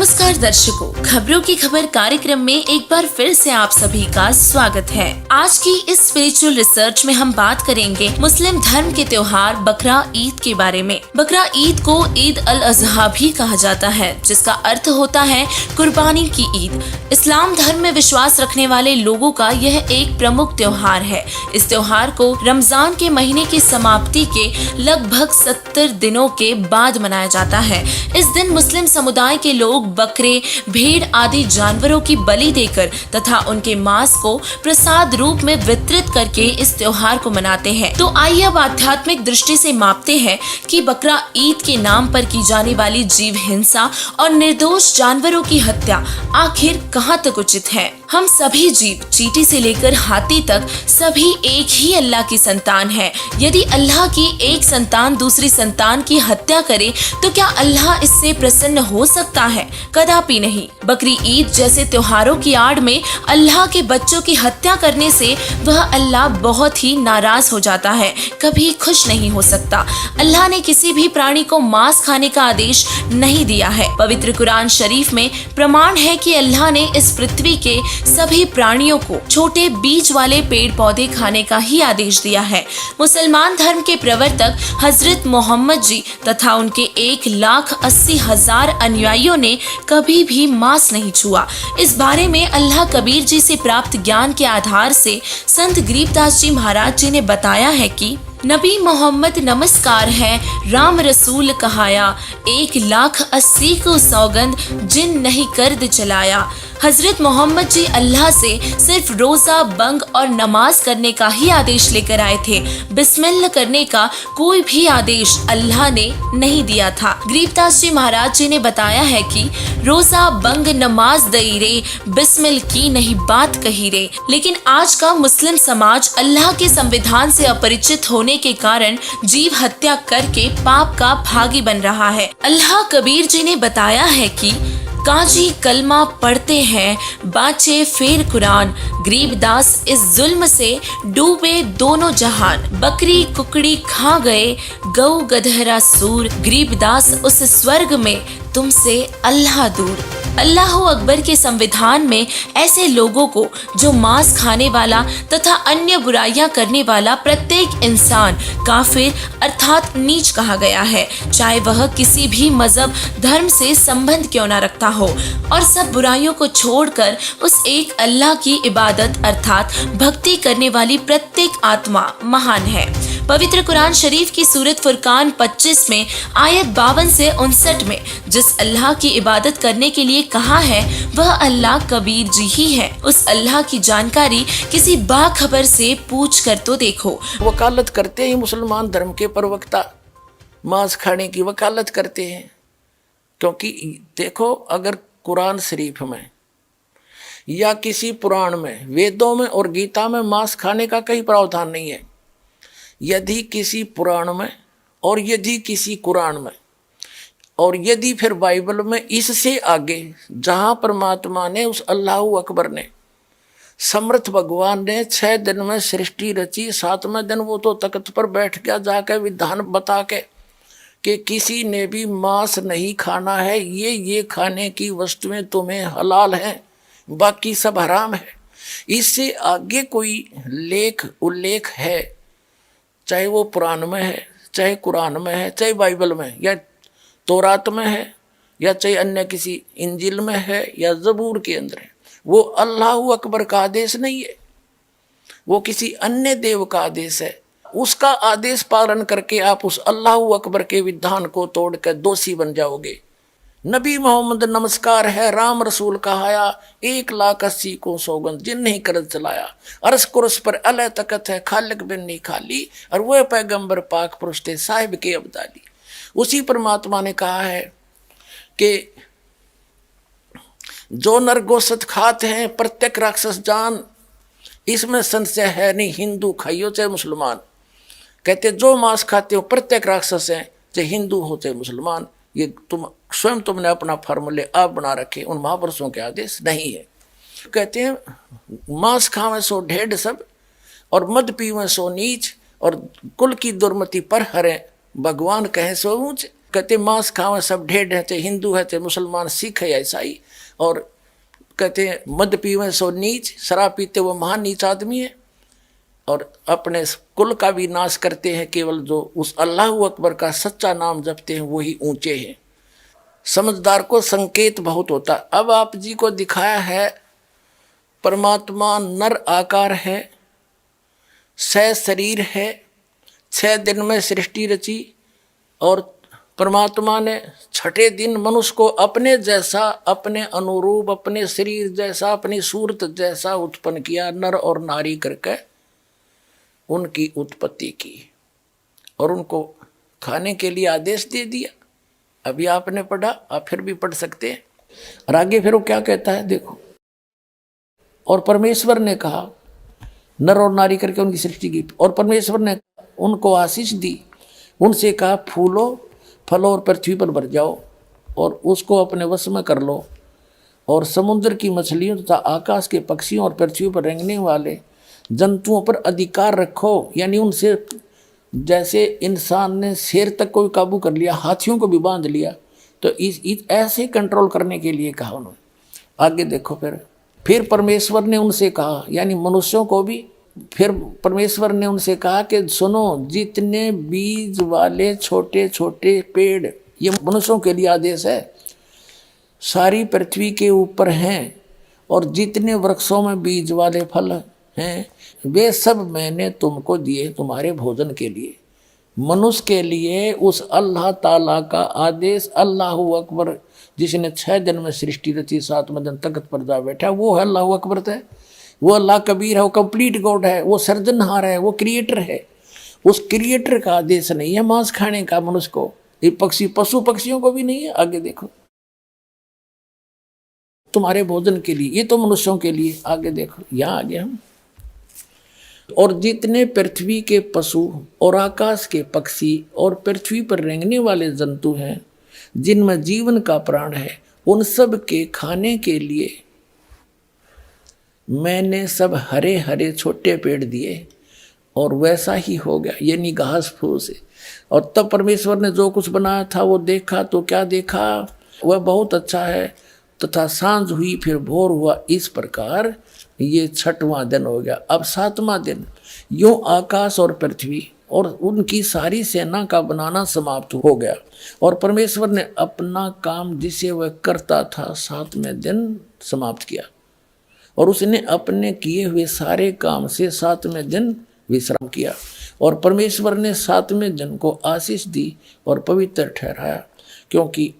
नमस्कार दर्शकों, खबरों की खबर कार्यक्रम में एक बार फिर से आप सभी का स्वागत है। आज की इस स्पिरिचुअल रिसर्च में हम बात करेंगे मुस्लिम धर्म के त्योहार बकरा ईद के बारे में। बकरा ईद को ईद अल अजहा भी कहा जाता है, जिसका अर्थ होता है कुर्बानी की ईद। इस्लाम धर्म में विश्वास रखने वाले लोगों का यह एक प्रमुख त्योहार है। इस त्योहार को रमजान के महीने की समाप्ति के लगभग 70 दिनों के बाद मनाया जाता है। इस दिन मुस्लिम समुदाय के लोग बकरे, भेड़ आदि जानवरों की बलि देकर तथा उनके मांस को प्रसाद रूप में वितरित करके इस त्योहार को मनाते हैं। तो आइए अब आध्यात्मिक दृष्टि से मापते हैं कि बकरा ईद के नाम पर की जाने वाली जीव हिंसा और निर्दोष जानवरों की हत्या आखिर कहां तक उचित है। हम सभी जीव, चींटी से लेकर हाथी तक, सभी एक ही अल्लाह की संतान है। यदि अल्लाह की एक संतान दूसरी संतान की हत्या करे तो क्या अल्लाह इससे प्रसन्न हो सकता है? कदापि नहीं। बकरी ईद जैसे त्योहारों की आड़ में अल्लाह के बच्चों की हत्या करने से वह अल्लाह बहुत ही नाराज हो जाता है, कभी खुश नहीं हो सकता। अल्लाह ने किसी भी प्राणी को मांस खाने का आदेश नहीं दिया है। पवित्र कुरान शरीफ में प्रमाण है कि अल्लाह ने इस पृथ्वी के सभी प्राणियों को छोटे बीज वाले पेड़ पौधे खाने का ही आदेश दिया है। मुसलमान धर्म के प्रवर्तक हजरत मोहम्मद जी तथा उनके 1,80,000 अनुयायियों ने कभी भी मांस नहीं छुआ। इस बारे में अल्लाह कबीर जी से प्राप्त ज्ञान के आधार से संत गरीबदास जी महाराज जी ने बताया है कि नबी मोहम्मद नमस्कार है, राम रसूल कहाया, 1,80,000 को सौगंध जिन नहीं कर्द चलाया। हजरत मोहम्मद जी अल्लाह से सिर्फ रोजा, बंग और नमाज करने का ही आदेश लेकर आए थे। बिस्मिल्लाह करने का कोई भी आदेश अल्लाह ने नहीं दिया था। गरीबदास जी महाराज जी ने बताया है कि रोजा, बंग, नमाज दई रे, बिस्मिल की नहीं बात कही रे। लेकिन आज का मुस्लिम समाज अल्लाह के संविधान से अपरिचित होने के कारण जीव हत्या करके पाप का भागी बन रहा है। अल्लाह कबीर जी ने बताया है कि काजी कलमा पढ़ते हैं, बाचे फिर कुरान, गरीबदास इस जुल्म से डूबे दोनों जहान। बकरी कुकड़ी खा गए, गौ गधरा सूर, गरीबदास उस स्वर्ग में तुमसे अल्लाह दूर। अल्लाह अकबर के संविधान में ऐसे लोगों को जो मांस खाने वाला तथा अन्य बुराइयां करने वाला प्रत्येक इंसान काफिर अर्थात नीच कहा गया है, चाहे वह किसी भी मजहब धर्म से संबंध क्यों न रखता हो, और सब बुराइयों को छोड़कर उस एक अल्लाह की इबादत अर्थात भक्ति करने वाली प्रत्येक आत्मा महान है। पवित्र कुरान शरीफ की सूरत फुरकान 25 में आयत 52 से 59 में जिस अल्लाह की इबादत करने के लिए कहा है वह अल्लाह कबीर जी ही है। उस अल्लाह की जानकारी किसी बाखबर से पूछ कर तो देखो। वकालत करते हैं मुसलमान धर्म के प्रवक्ता, मांस खाने की वकालत करते हैं। क्योंकि देखो, अगर कुरान शरीफ में या किसी पुराण में, वेदों में और गीता में मांस खाने का कहीं प्रावधान नहीं है। यदि किसी पुराण में और यदि किसी कुरान में और यदि फिर बाइबल में, इससे आगे जहाँ परमात्मा ने, उस अल्लाह अकबर ने, समर्थ भगवान ने 6 दिन में सृष्टि रची, 7वें दिन वो तो तख्त पर बैठ गया जाकर विधान बता के कि किसी ने भी मांस नहीं खाना है, ये खाने की वस्तुएं तुम्हें हलाल हैं, बाकी सब हराम है। इससे आगे कोई उल्लेख है, चाहे वो पुराण में है, चाहे कुरान में है, चाहे बाइबल में या तौरात में है, या चाहे अन्य किसी इंजिल में है या ज़बूर के अंदर है, वो अल्लाह अकबर का आदेश नहीं है, वो किसी अन्य देव का आदेश है। उसका आदेश पालन करके आप उस अल्लाह अकबर के विधान को तोड़कर दोषी बन जाओगे। नबी मोहम्मद नमस्कार है, राम रसूल कहाया, 1,80,000 को सौगंध जिन नहीं कर्ज चलाया। अरस कुरस पर अल तकत है, खालिक बिन नहीं खाली, और वह पैगंबर पाक पुरुष थे साहिब के अब्दाली। उसी परमात्मा ने कहा है कि जो नर गोश्त खाते हैं प्रत्येक राक्षस जान, इसमें संशय है नहीं, हिंदू खाइयो चाहे मुसलमान। कहते जो मांस खाते हो प्रत्येक राक्षस हैं, चाहे हिंदू हो चाहे मुसलमान। ये तुमने अपना फार्मूले आप बना रखे, उन महापुरुषों के आदेश नहीं है। कहते हैं मांस खावे सो ढेढ़ सब, और मद पीवे सो नीच, और कुल की दुर्मति पर हरे, भगवान कहे सो ऊंच। कहते मांस खावे सब ढेर है, चाहे हिंदू है, चाहे मुसलमान, सिख है या ईसाई। और कहते हैं मद पीवे सो नीच, शराब पीते वो महान नीच आदमी है। और अपने कुल का भी नाश करते हैं, केवल जो उस अल्लाह अकबर का सच्चा नाम जपते हैं वही ऊंचे हैं। समझदार को संकेत बहुत होता। अब आप जी को दिखाया है परमात्मा नर आकार है, 6 शरीर है, 6 दिन में सृष्टि रची, और परमात्मा ने छठे दिन मनुष्य को अपने जैसा, अपने अनुरूप, अपने शरीर जैसा, अपनी सूरत जैसा उत्पन्न किया, नर और नारी करके उनकी उत्पत्ति की और उनको खाने के लिए आदेश दे दिया। अभी आपने पढ़ा, आप फिर भी पढ़ सकते हैं। और आगे फिर वो क्या कहता है देखो, और परमेश्वर ने कहा, नर और नारी करके उनकी सृष्टि की, और परमेश्वर ने उनको आशीष दी, उनसे कहा फूलो फलो और पृथ्वी पर भर जाओ और उसको अपने वश में कर लो, और समुद्र की मछलियों तथा आकाश के पक्षियों और पृथ्वी पर रेंगने वाले जंतुओं पर अधिकार रखो। यानी उनसे जैसे इंसान ने शेर तक को काबू कर लिया, हाथियों को भी बांध लिया, तो इस ऐसे कंट्रोल करने के लिए कहा उन्होंने। आगे देखो, फिर परमेश्वर ने उनसे कहा, यानी मनुष्यों को भी, फिर परमेश्वर ने उनसे कहा कि सुनो, जितने बीज वाले छोटे छोटे पेड़, ये मनुष्यों के लिए आदेश है, सारी पृथ्वी के ऊपर हैं, और जितने वृक्षों में बीज वाले फल हैं वे सब मैंने तुमको दिए तुम्हारे भोजन के लिए। मनुष्य के लिए उस अल्लाह ताला का आदेश, अल्लाह अकबर, जिसने 6 दिन में सृष्टि रची, 7वें दिन तख्त पर जा बैठा, वो है अल्लाह अकबर है, वो अल्लाह कबीर है, वो कंप्लीट गॉड है, वो सर्जनहार है, वो क्रिएटर है। उस क्रिएटर का आदेश नहीं है मांस खाने का मनुष्य को, ये पक्षी, पशु पक्षियों को भी नहीं है। आगे देखो, तुम्हारे भोजन के लिए, ये तो मनुष्यों के लिए। आगे देखो, यहाँ आगे हम, और जितने पृथ्वी के पशु और आकाश के पक्षी और पृथ्वी पर रेंगने वाले जंतु हैं, जिनमें जीवन का प्राण है, उन सब के खाने के लिए मैंने सब हरे हरे छोटे पेड़ दिए, और वैसा ही हो गया, यानी घास फूस। और तब परमेश्वर ने जो कुछ बनाया था वो देखा, तो क्या देखा, वह बहुत अच्छा है। तथा सांझ हुई, फिर भोर हुआ, इस प्रकार ये 6वां दिन हो गया। अब 7वां दिन, यूं आकाश और पृथ्वी और उनकी सारी सेना का बनाना समाप्त हो गया, और परमेश्वर ने अपना काम जिसे वह करता था 7वें दिन समाप्त किया, और उसने अपने किए हुए सारे काम से 7वें दिन विश्राम किया। और परमेश्वर ने 7वें दिन को आशीष दी और पवित्र ठहराया, क्योंकि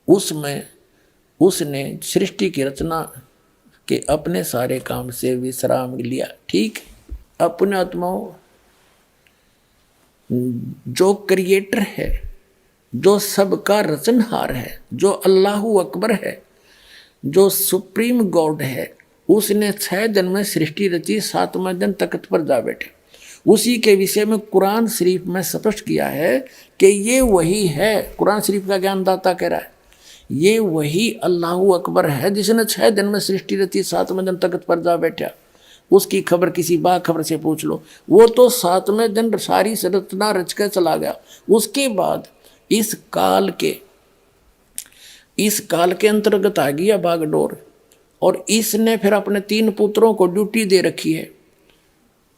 उसमें उसने सृष्टि की रचना के अपने सारे काम से विश्राम लिया। ठीक, अपने आत्माओं, जो क्रिएटर है, जो सबका रचनहार है, जो अल्लाह अकबर है, जो सुप्रीम गॉड है, उसने 6 दिन में सृष्टि रची, 7वें दिन तख्त पर जा बैठे। उसी के विषय में कुरान शरीफ में स्पष्ट किया है कि ये वही है। कुरान शरीफ का ज्ञानदाता कह रहा है, ये वही अल्लाह अकबर है जिसने 6 दिन में सृष्टि रची, 7वें दिन तख्त पर जा बैठा। उसकी खबर किसी बाखबर से पूछ लो, वो तो 7वें दिन सारी रचना रच कर चला गया। उसके बाद इस काल के अंतर्गत आ गया बागडोर, और इसने फिर अपने 3 पुत्रों को ड्यूटी दे रखी है।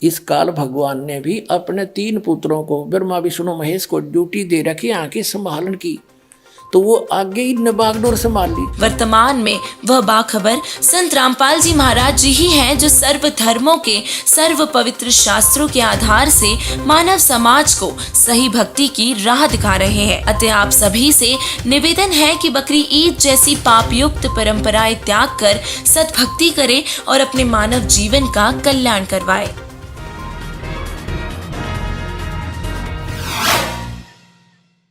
इस काल भगवान ने भी अपने 3 पुत्रों को, ब्रह्मा विष्णु महेश को ड्यूटी दे रखी आंखें संभालन की, तो वो आगे ही बागडोर संभाल ली। वर्तमान में वह बाखबर संत रामपाल जी महाराज जी ही हैं, जो सर्व धर्मों के सर्व पवित्र शास्त्रों के आधार से मानव समाज को सही भक्ति की राह दिखा रहे हैं। अतः आप सभी से निवेदन है कि बकरी ईद जैसी पापयुक्त परंपराएं त्याग कर सद्भक्ति करें और अपने मानव जीवन का कल्याण करवाएं।